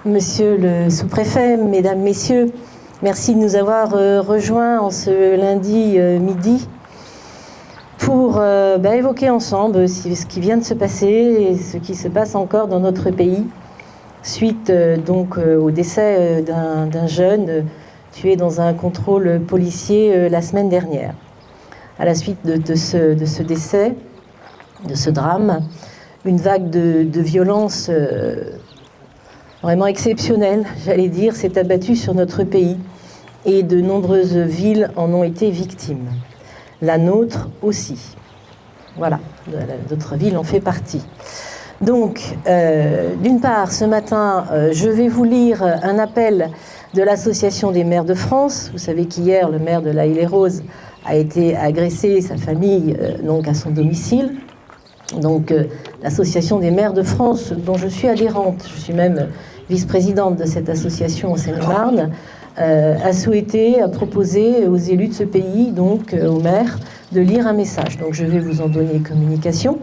Monsieur le sous-préfet, mesdames, messieurs, merci de nous avoir rejoints en ce lundi midi pour évoquer ensemble ce qui vient de se passer et ce qui se passe encore dans notre pays suite au décès d'un jeune tué dans un contrôle policier la semaine dernière. À la suite de ce décès, de ce drame, une vague de violence vraiment exceptionnelle, j'allais dire, s'est abattue sur notre pays et de nombreuses villes en ont été victimes. La nôtre aussi. Voilà, d'autres villes en fait partie. Donc, d'une part, ce matin, je vais vous lire un appel de l'Association des maires de France. Vous savez qu'hier, le maire de La Haye-les-Roses a été agressé, sa famille, donc à son domicile. Donc, l'Association des maires de France, dont je suis adhérente, je suis même vice-présidente de cette association en Seine-et-Marne, a proposé aux élus de ce pays, donc aux maires, de lire un message. Donc je vais vous en donner communication.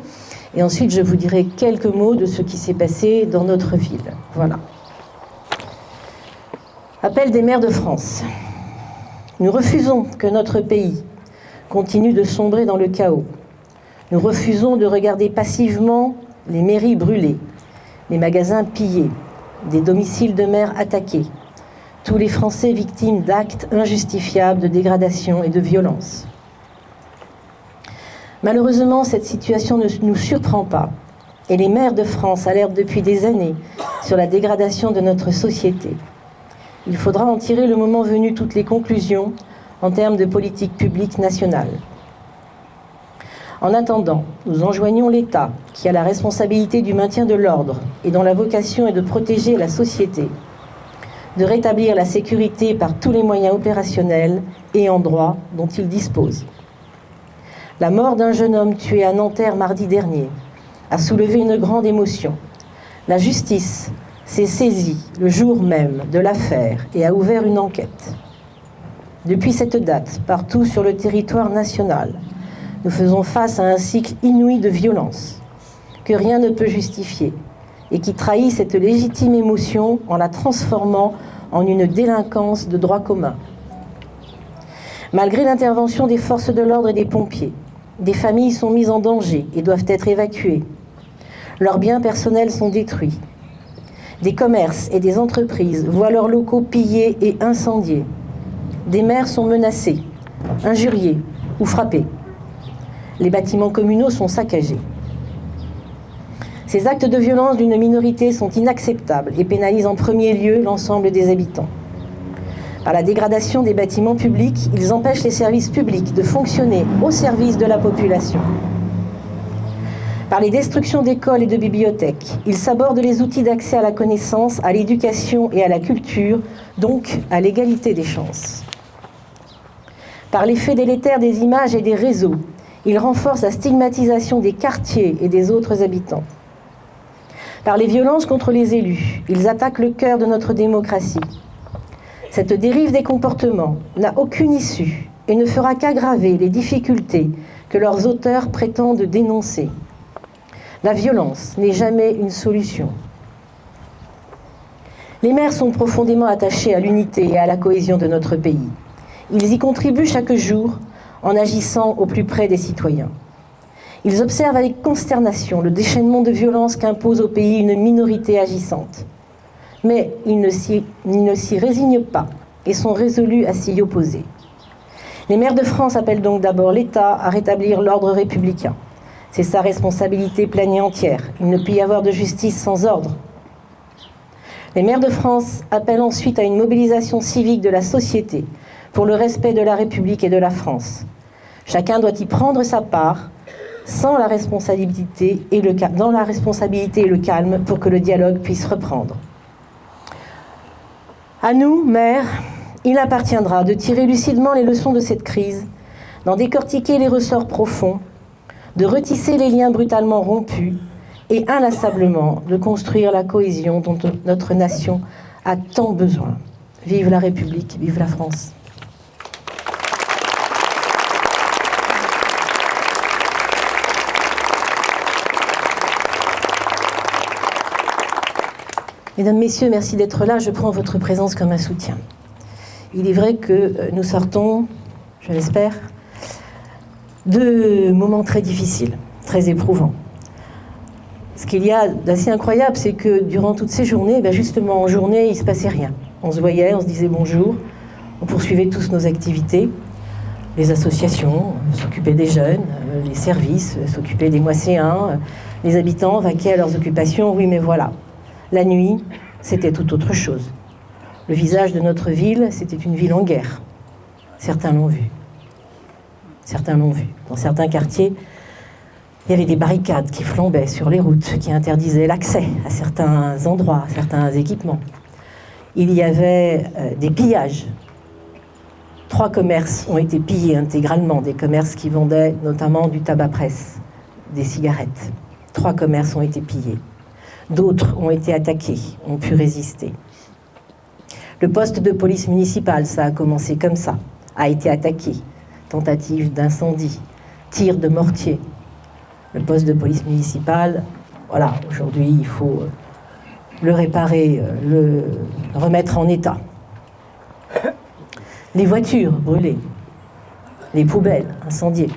Et ensuite, je vous dirai quelques mots de ce qui s'est passé dans notre ville. Voilà. Appel des maires de France. Nous refusons que notre pays continue de sombrer dans le chaos. Nous refusons de regarder passivement les mairies brûlées, les magasins pillés, des domiciles de maires attaqués, tous les Français victimes d'actes injustifiables de dégradation et de violence. Malheureusement, cette situation ne nous surprend pas, et les maires de France alertent depuis des années sur la dégradation de notre société. Il faudra en tirer le moment venu toutes les conclusions en termes de politique publique nationale. En attendant, nous enjoignons l'État, qui a la responsabilité du maintien de l'ordre et dont la vocation est de protéger la société, de rétablir la sécurité par tous les moyens opérationnels et en droit dont il dispose. La mort d'un jeune homme tué à Nanterre mardi dernier a soulevé une grande émotion. La justice s'est saisie le jour même de l'affaire et a ouvert une enquête. Depuis cette date, partout sur le territoire national, nous faisons face à un cycle inouï de violence que rien ne peut justifier et qui trahit cette légitime émotion en la transformant en une délinquance de droit commun. Malgré l'intervention des forces de l'ordre et des pompiers, des familles sont mises en danger et doivent être évacuées. Leurs biens personnels sont détruits. Des commerces et des entreprises voient leurs locaux pillés et incendiés. Des maires sont menacés, injuriés ou frappés. Les bâtiments communaux sont saccagés. Ces actes de violence d'une minorité sont inacceptables et pénalisent en premier lieu l'ensemble des habitants. Par la dégradation des bâtiments publics, ils empêchent les services publics de fonctionner au service de la population. Par les destructions d'écoles et de bibliothèques, ils sabordent les outils d'accès à la connaissance, à l'éducation et à la culture, donc à l'égalité des chances. Par l'effet délétère des images et des réseaux, ils renforcent la stigmatisation des quartiers et des autres habitants. Par les violences contre les élus, ils attaquent le cœur de notre démocratie. Cette dérive des comportements n'a aucune issue et ne fera qu'aggraver les difficultés que leurs auteurs prétendent dénoncer. La violence n'est jamais une solution. Les maires sont profondément attachés à l'unité et à la cohésion de notre pays. Ils y contribuent chaque jour en agissant au plus près des citoyens. Ils observent avec consternation le déchaînement de violence qu'impose au pays une minorité agissante. Mais ils ne s'y résignent pas et sont résolus à s'y opposer. Les maires de France appellent donc d'abord l'État à rétablir l'ordre républicain. C'est sa responsabilité pleine et entière. Il ne peut y avoir de justice sans ordre. Les maires de France appellent ensuite à une mobilisation civique de la société pour le respect de la République et de la France. Chacun doit y prendre sa part, dans la responsabilité et le calme pour que le dialogue puisse reprendre. À nous, maires, il appartiendra de tirer lucidement les leçons de cette crise, d'en décortiquer les ressorts profonds, de retisser les liens brutalement rompus et inlassablement de construire la cohésion dont notre nation a tant besoin. Vive la République, vive la France. Mesdames, Messieurs, merci d'être là. Je prends votre présence comme un soutien. Il est vrai que nous sortons, je l'espère, de moments très difficiles, très éprouvants. Ce qu'il y a d'assez incroyable, c'est que durant toutes ces journées, justement en journée, il ne se passait rien. On se voyait, on se disait bonjour, on poursuivait tous nos activités. Les associations s'occupaient des jeunes, les services s'occupaient des moisséens, les habitants vaquaient à leurs occupations. Oui, mais voilà, la nuit, c'était tout autre chose. Le visage de notre ville, c'était une ville en guerre. Certains l'ont vu. Certains l'ont vu. Dans certains quartiers, il y avait des barricades qui flambaient sur les routes, qui interdisaient l'accès à certains endroits, à certains équipements. Il y avait des pillages. 3 commerces ont été pillés intégralement, des commerces qui vendaient notamment du tabac presse, des cigarettes. 3 commerces ont été pillés. D'autres ont été attaqués, ont pu résister. Le poste de police municipale, ça a commencé comme ça, a été attaqué. Tentative d'incendie, tir de mortier. Le poste de police municipale, voilà, aujourd'hui, il faut le réparer, le remettre en état. Les voitures brûlées, les poubelles incendiées.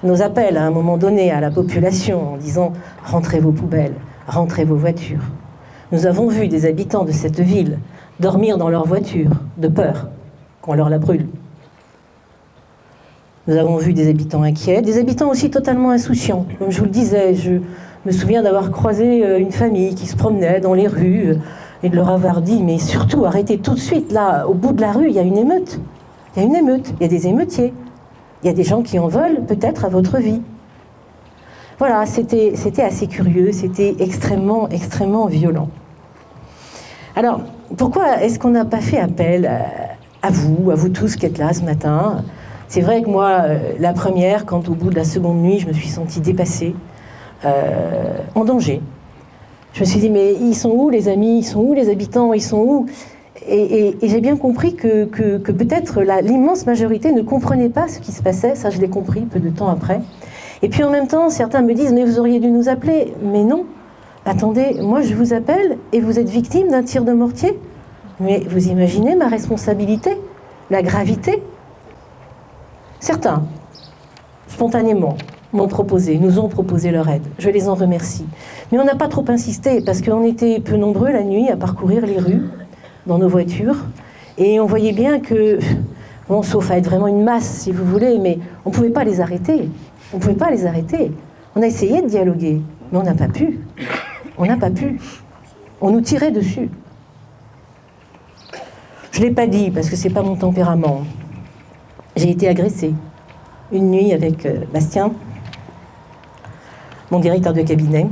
Nos appels à un moment donné à la population en disant « rentrez vos poubelles, rentrez vos voitures ». Nous avons vu des habitants de cette ville dormir dans leur voiture de peur qu'on leur la brûle. Nous avons vu des habitants inquiets, des habitants aussi totalement insouciants. Comme je vous le disais, je me souviens d'avoir croisé une famille qui se promenait dans les rues et de leur avoir dit, mais surtout, arrêtez tout de suite, là, au bout de la rue, il y a une émeute. Il y a une émeute, il y a des émeutiers. Il y a des gens qui en veulent, peut-être, à votre vie. Voilà, c'était assez curieux, c'était extrêmement, extrêmement violent. Alors, pourquoi est-ce qu'on n'a pas fait appel à vous tous qui êtes là ce matin ? C'est vrai que moi, la première, quand au bout de la seconde nuit, je me suis sentie dépassée, en danger. Je me suis dit, mais ils sont où les amis? Ils sont où les habitants? Ils sont où? Et j'ai bien compris que peut-être l'immense majorité ne comprenait pas ce qui se passait. Ça, je l'ai compris peu de temps après. Et puis en même temps, certains me disent, mais vous auriez dû nous appeler. Mais non, attendez, moi je vous appelle et vous êtes victime d'un tir de mortier. Mais vous imaginez ma responsabilité, la gravité? Certains, spontanément, nous ont proposé leur aide. Je les en remercie. Mais on n'a pas trop insisté, parce qu'on était peu nombreux la nuit à parcourir les rues, dans nos voitures, et on voyait bien que, bon, sauf à être vraiment une masse, si vous voulez, mais on ne pouvait pas les arrêter. On ne pouvait pas les arrêter. On a essayé de dialoguer, mais on n'a pas pu. On n'a pas pu. On nous tirait dessus. Je ne l'ai pas dit, parce que ce n'est pas mon tempérament. J'ai été agressée une nuit avec Bastien, mon directeur de cabinet.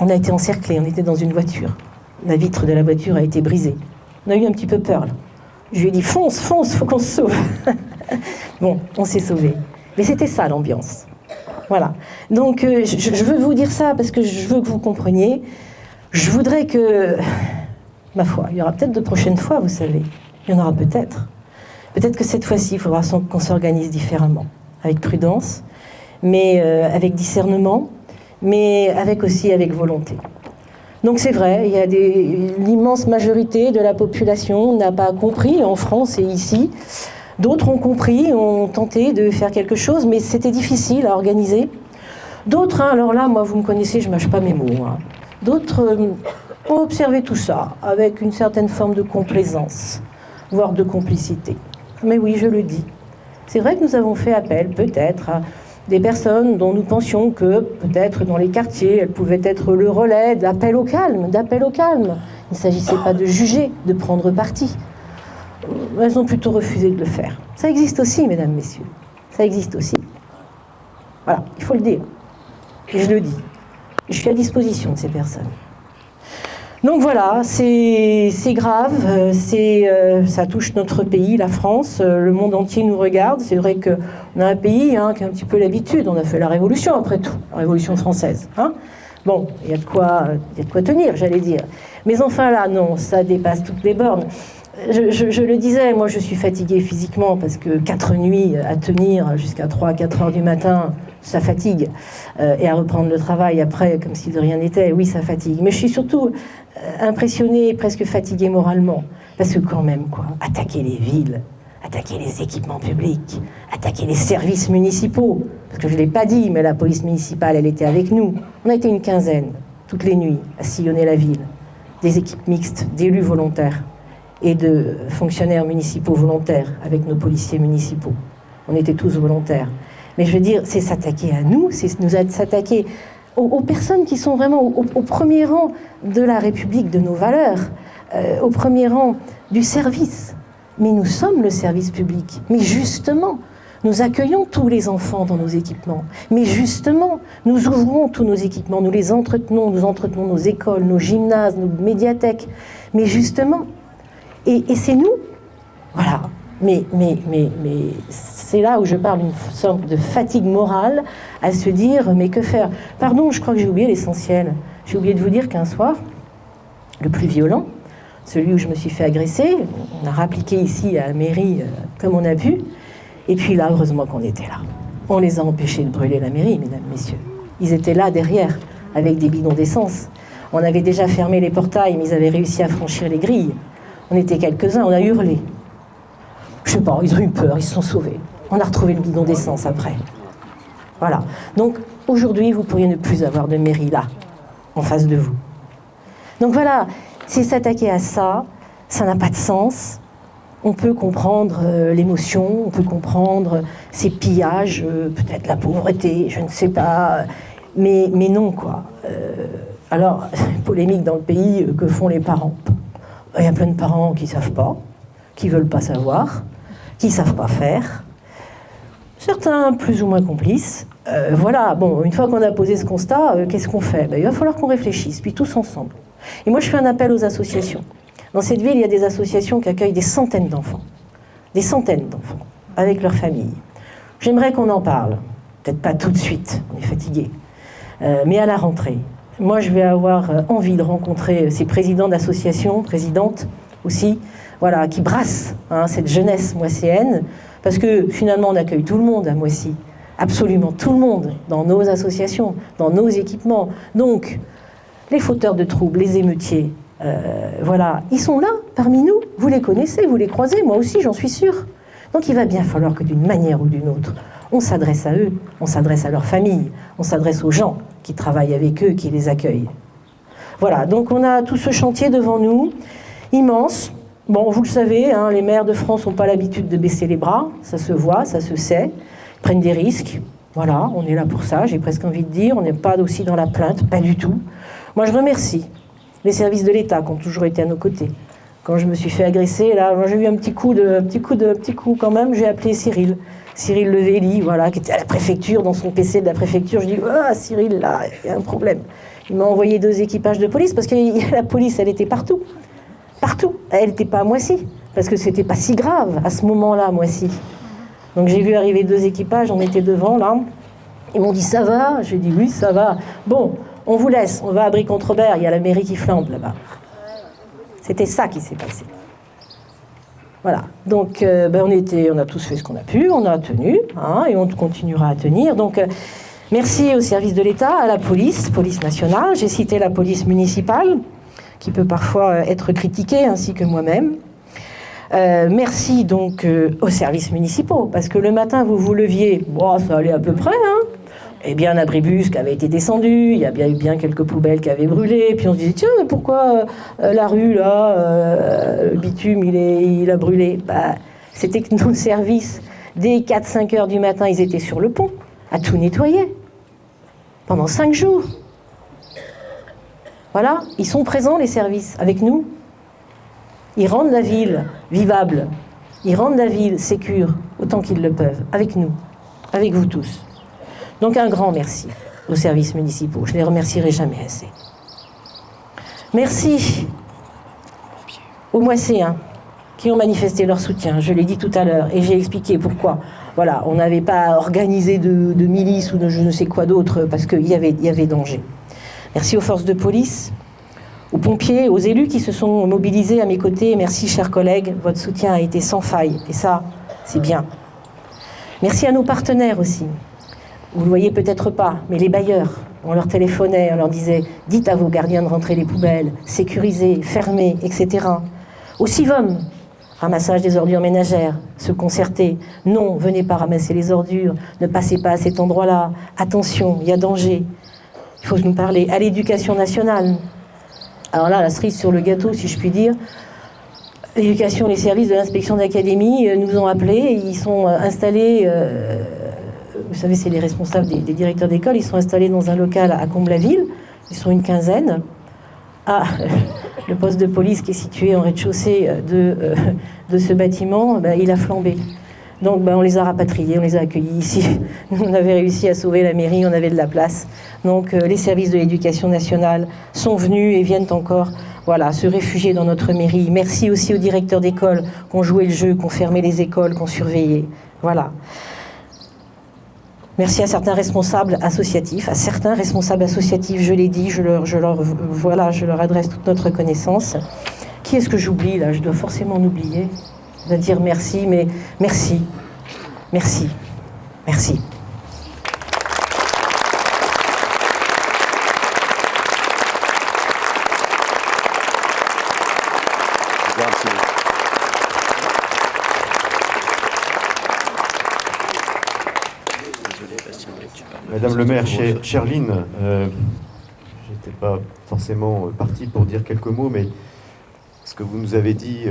On a été encerclés, on était dans une voiture. La vitre de la voiture a été brisée. On a eu un petit peu peur, là. Je lui ai dit, fonce, faut qu'on se sauve. Bon, on s'est sauvés. Mais c'était ça, l'ambiance. Voilà. Donc, je veux vous dire ça parce que je veux que vous compreniez. Je voudrais que, ma foi, il y aura peut-être de prochaines fois, vous savez. Il y en aura peut-être. Peut-être que cette fois-ci, il faudra qu'on s'organise différemment, avec prudence, mais avec discernement, mais avec volonté. Donc c'est vrai, il y a l'immense majorité de la population n'a pas compris en France et ici. D'autres ont compris, ont tenté de faire quelque chose, mais c'était difficile à organiser. D'autres, alors là, moi vous me connaissez, je ne mâche pas mes mots. D'autres ont observé tout ça avec une certaine forme de complaisance, voire de complicité. Mais oui, je le dis. C'est vrai que nous avons fait appel, peut-être, à des personnes dont nous pensions que, peut-être dans les quartiers, elles pouvaient être le relais d'appel au calme, Il ne s'agissait pas de juger, de prendre parti. Elles ont plutôt refusé de le faire. Ça existe aussi, mesdames, messieurs. Ça existe aussi. Voilà, il faut le dire. Et je le dis. Je suis à disposition de ces personnes. Donc voilà, c'est grave, ça touche notre pays, la France, le monde entier nous regarde. C'est vrai qu'on a un pays qui a un petit peu l'habitude, on a fait la Révolution après tout, la Révolution française. Bon, il y a de quoi tenir, j'allais dire. Mais enfin là, non, ça dépasse toutes les bornes. Je le disais, moi je suis fatiguée physiquement parce que 4 nuits à tenir jusqu'à 3-4 heures du matin, ça fatigue. Et à reprendre le travail après comme si de rien n'était, oui, ça fatigue. Mais je suis surtout impressionné, presque fatigué moralement. Parce que quand même, quoi, attaquer les villes, attaquer les équipements publics, attaquer les services municipaux, parce que je ne l'ai pas dit, mais la police municipale, elle était avec nous. On a été une quinzaine, toutes les nuits, à sillonner la ville. Des équipes mixtes, d'élus volontaires et de fonctionnaires municipaux volontaires avec nos policiers municipaux. On était tous volontaires. Mais je veux dire, c'est s'attaquer à nous, c'est nous s'attaquer aux personnes qui sont vraiment au premier rang de la République, de nos valeurs, au premier rang du service. Mais nous sommes le service public. Mais justement, nous accueillons tous les enfants dans nos équipements. Mais justement, nous ouvrons tous nos équipements, nous les entretenons, nous entretenons nos écoles, nos gymnases, nos médiathèques. Mais justement, et c'est nous, voilà. Mais c'est là où je parle d'une sorte de fatigue morale à se dire, mais que faire? Pardon, je crois que j'ai oublié l'essentiel. J'ai oublié de vous dire qu'un soir, le plus violent, celui où je me suis fait agresser, on a rappliqué ici à la mairie comme on a pu, et puis là, heureusement qu'on était là. On les a empêchés de brûler la mairie, mesdames, messieurs. Ils étaient là derrière, avec des bidons d'essence. On avait déjà fermé les portails, mais ils avaient réussi à franchir les grilles. On était quelques-uns, on a hurlé. Je sais pas, ils ont eu peur, ils se sont sauvés. On a retrouvé le bidon d'essence après. Voilà. Donc, aujourd'hui, vous pourriez ne plus avoir de mairie là, en face de vous. Donc voilà, c'est s'attaquer à ça, ça n'a pas de sens. On peut comprendre l'émotion, on peut comprendre ces pillages, peut-être la pauvreté, je ne sais pas, mais non, quoi. Alors, polémique dans le pays, que font les parents? Il y a plein de parents qui ne savent pas, qui ne veulent pas savoir, qui ne savent pas faire. Certains plus ou moins complices. Voilà, bon, une fois qu'on a posé ce constat, qu'est-ce qu'on fait? Il va falloir qu'on réfléchisse, puis tous ensemble. Et moi, je fais un appel aux associations. Dans cette ville, il y a des associations qui accueillent des centaines d'enfants, avec leurs familles. J'aimerais qu'on en parle. Peut-être pas tout de suite, on est fatigué, mais à la rentrée. Moi, je vais avoir envie de rencontrer ces présidents d'associations, présidentes aussi, voilà, qui brassent cette jeunesse moisséenne, parce que finalement, on accueille tout le monde à Moissy, absolument tout le monde, dans nos associations, dans nos équipements. Donc, les fauteurs de troubles, les émeutiers, voilà, ils sont là, parmi nous, vous les connaissez, vous les croisez, moi aussi, j'en suis sûre. Donc il va bien falloir que d'une manière ou d'une autre, on s'adresse à eux, on s'adresse à leurs familles, on s'adresse aux gens qui travaillent avec eux, qui les accueillent. Voilà, donc on a tout ce chantier devant nous, immense. Bon, vous le savez, les maires de France n'ont pas l'habitude de baisser les bras, ça se voit, ça se sait, ils prennent des risques. Voilà, on est là pour ça, j'ai presque envie de dire, on n'est pas aussi dans la plainte, pas du tout. Moi, je remercie les services de l'État qui ont toujours été à nos côtés. Quand je me suis fait agresser, là, moi, j'ai eu un petit coup quand même, j'ai appelé Cyril Levelli, voilà, qui était à la préfecture, dans son PC de la préfecture. Je dis, ah, Cyril, là, il y a un problème. Il m'a envoyé 2 équipages de police, parce que la police, elle était partout. Partout. Elle n'était pas à Moissy, parce que c'était pas si grave à ce moment-là, à Moissy. Donc j'ai vu arriver 2 équipages, on était devant, là. Ils m'ont dit, ça va? J'ai dit, oui, ça va. Bon, on vous laisse, on va à Brie-contre-Berre, il y a la mairie qui flambe là-bas. C'était ça qui s'est passé. Voilà, donc on a tous fait ce qu'on a pu, on a tenu, et on continuera à tenir. Donc merci au service de l'État, à la police nationale, j'ai cité la police municipale, qui peut parfois être critiquée, ainsi que moi-même. Merci donc aux services municipaux, parce que le matin, vous vous leviez, ça allait à peu près, et bien un abribus qui avait été descendu, il y a bien eu quelques poubelles qui avaient brûlé, puis on se disait, tiens, mais pourquoi la rue, là, le bitume, il a brûlé? C'était que nos services, dès 4-5 heures du matin, ils étaient sur le pont, à tout nettoyer, pendant 5 jours. Voilà, ils sont présents, les services, avec nous. Ils rendent la ville vivable, ils rendent la ville sécure, autant qu'ils le peuvent, avec nous, avec vous tous. Donc un grand merci aux services municipaux. Je ne les remercierai jamais assez. Merci aux Moisséens qui ont manifesté leur soutien. Je l'ai dit tout à l'heure et j'ai expliqué pourquoi. Voilà, on n'avait pas organisé de milices ou de je ne sais quoi d'autre parce qu'il y avait danger. Merci aux forces de police, aux pompiers, aux élus qui se sont mobilisés à mes côtés. Merci, chers collègues, votre soutien a été sans faille et ça, c'est bien. Merci à nos partenaires aussi. Vous ne le voyez peut-être pas, mais les bailleurs, on leur téléphonait, on leur disait « dites à vos gardiens de rentrer les poubelles, sécuriser, fermer, etc. » Au CIVOM, ramassage des ordures ménagères, se concerter. Non, venez pas ramasser les ordures, ne passez pas à cet endroit-là. Attention, il y a danger. Il faut nous parler. À l'éducation nationale. Alors là, la cerise sur le gâteau, si je puis dire. L'éducation, les services de l'inspection d'académie nous ont appelés. Ils sont installés, vous savez, c'est les responsables des directeurs d'école. Ils sont installés dans un local à Comble-la-Ville. Ils sont une quinzaine. Ah, le poste de police qui est situé en rez-de-chaussée de ce bâtiment, il a flambé. Donc on les a rapatriés, on les a accueillis ici. On avait réussi à sauver la mairie, on avait de la place. Donc les services de l'éducation nationale sont venus et viennent encore se réfugier dans notre mairie. Merci aussi aux directeurs d'école qui ont joué le jeu, qui ont fermé les écoles, qui ont surveillé. Voilà. Merci à certains responsables associatifs, je l'ai dit, je leur adresse toute notre reconnaissance. Qui est-ce que j'oublie là? Je dois forcément en oublier. Je dois dire merci, mais merci. Merci. Merci. Madame le maire, chère Lynn, j'étais pas forcément parti pour dire quelques mots, mais ce que vous nous avez dit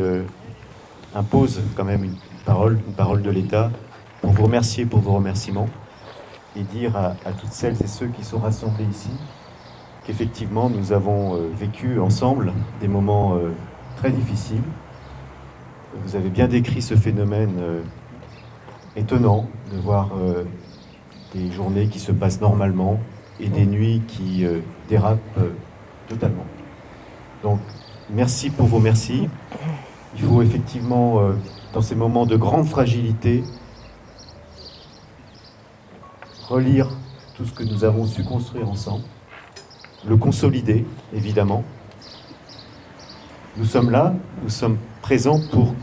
impose quand même une parole de l'État, pour vous remercier pour vos remerciements et dire à toutes celles et ceux qui sont rassemblés ici qu'effectivement nous avons vécu ensemble des moments très difficiles. Vous avez bien décrit ce phénomène étonnant de voir des journées qui se passent normalement et des nuits qui dérapent totalement. Donc, merci pour vos merci. Il faut effectivement, dans ces moments de grande fragilité, relire tout ce que nous avons su construire ensemble, le consolider, évidemment. Nous sommes là, nous sommes présents pour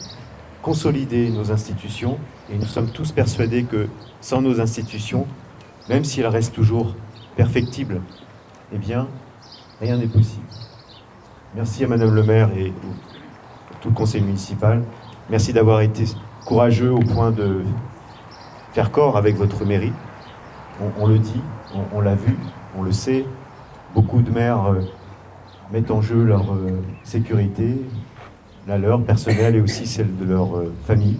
consolider nos institutions et nous sommes tous persuadés que sans nos institutions, même si elles restent toujours perfectibles, eh bien, rien n'est possible. Merci à Madame le maire et tout le conseil municipal. Merci d'avoir été courageux au point de faire corps avec votre mairie. On le dit, on l'a vu, on le sait. Beaucoup de maires mettent en jeu leur sécurité, la leur personnelle et aussi celle de leur famille.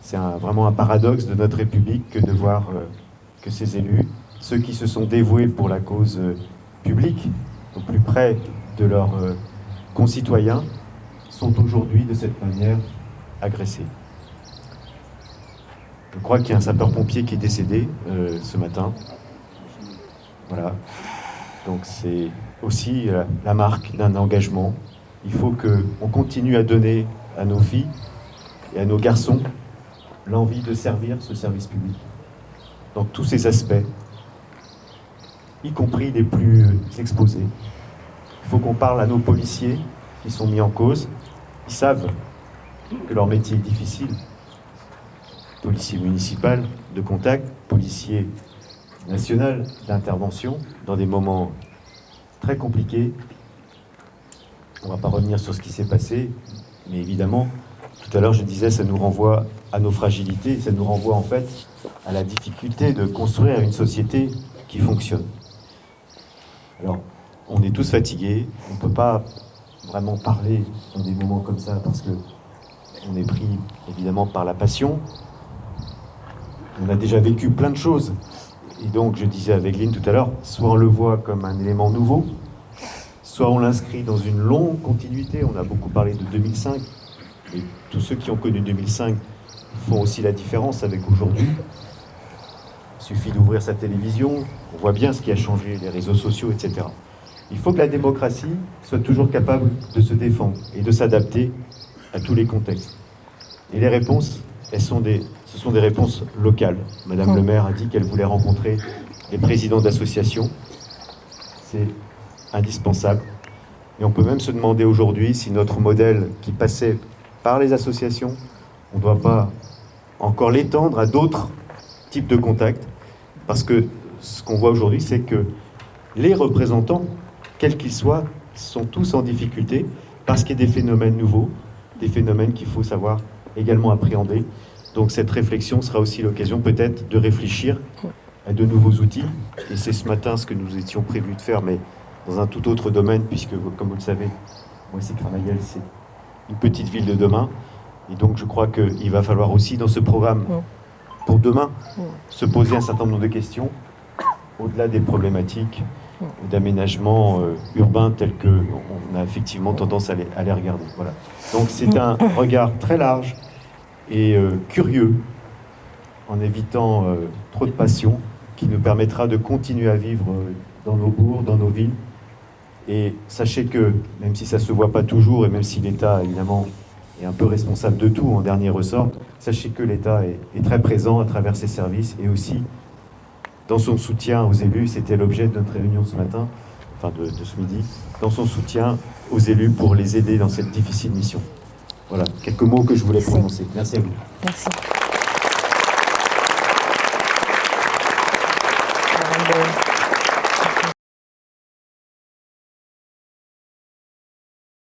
C'est vraiment un paradoxe de notre République que de voir que ces élus, ceux qui se sont dévoués pour la cause publique, au plus près de leurs concitoyens, sont aujourd'hui de cette manière agressés. Je crois qu'il y a un sapeur-pompier qui est décédé ce matin. Voilà. Donc c'est aussi la marque d'un engagement. Il faut qu'on continue à donner à nos filles et à nos garçons l'envie de servir ce service public dans tous ses aspects, y compris les plus exposés. Il faut qu'on parle à nos policiers qui sont mis en cause. Ils savent que leur métier est difficile. Policier municipal de contact, policier national d'intervention dans des moments très compliqués. On ne va pas revenir sur ce qui s'est passé, mais évidemment, tout à l'heure je disais, ça nous renvoie à nos fragilités, ça nous renvoie en fait à la difficulté de construire une société qui fonctionne. Alors, on est tous fatigués, on ne peut pas vraiment parler dans des moments comme ça parce que on est pris évidemment par la passion. On a déjà vécu plein de choses. Et donc, je disais avec Lynn tout à l'heure, soit on le voit comme un élément nouveau, soit on l'inscrit dans une longue continuité. On a beaucoup parlé de 2005, et tous ceux qui ont connu 2005 font aussi la différence avec aujourd'hui. Il suffit d'ouvrir sa télévision, on voit bien ce qui a changé, les réseaux sociaux, etc. Il faut que la démocratie soit toujours capable de se défendre et de s'adapter à tous les contextes. Et les réponses, ce sont des réponses locales. Madame le maire a dit qu'elle voulait rencontrer les présidents d'associations. C'est indispensable. Et on peut même se demander aujourd'hui si notre modèle qui passait par les associations, on ne doit pas encore l'étendre à d'autres types de contacts. Parce que ce qu'on voit aujourd'hui, c'est que les représentants, quels qu'ils soient, sont tous en difficulté parce qu'il y a des phénomènes nouveaux, des phénomènes qu'il faut savoir également appréhender. Donc cette réflexion sera aussi l'occasion peut-être de réfléchir à de nouveaux outils. Et c'est ce matin ce que nous étions prévus de faire, mais dans un tout autre domaine, puisque, comme vous le savez, Moissy-Cramayel, c'est une petite ville de demain. Et donc je crois qu'il va falloir aussi, dans ce programme, pour demain, se poser un certain nombre de questions, au-delà des problématiques d'aménagement urbain tels qu'on a effectivement tendance à les regarder. Voilà. Donc c'est un regard très large et curieux, en évitant trop de passion, qui nous permettra de continuer à vivre dans nos bourgs, dans nos villes. Et sachez que, même si ça ne se voit pas toujours, et même si l'État, évidemment, est un peu responsable de tout en dernier ressort, sachez que l'État est très présent à travers ses services et aussi dans son soutien aux élus. C'était l'objet de notre réunion ce matin, enfin de ce midi, dans son soutien aux élus pour les aider dans cette difficile mission. Voilà, quelques mots que je voulais prononcer. Merci à vous. Merci.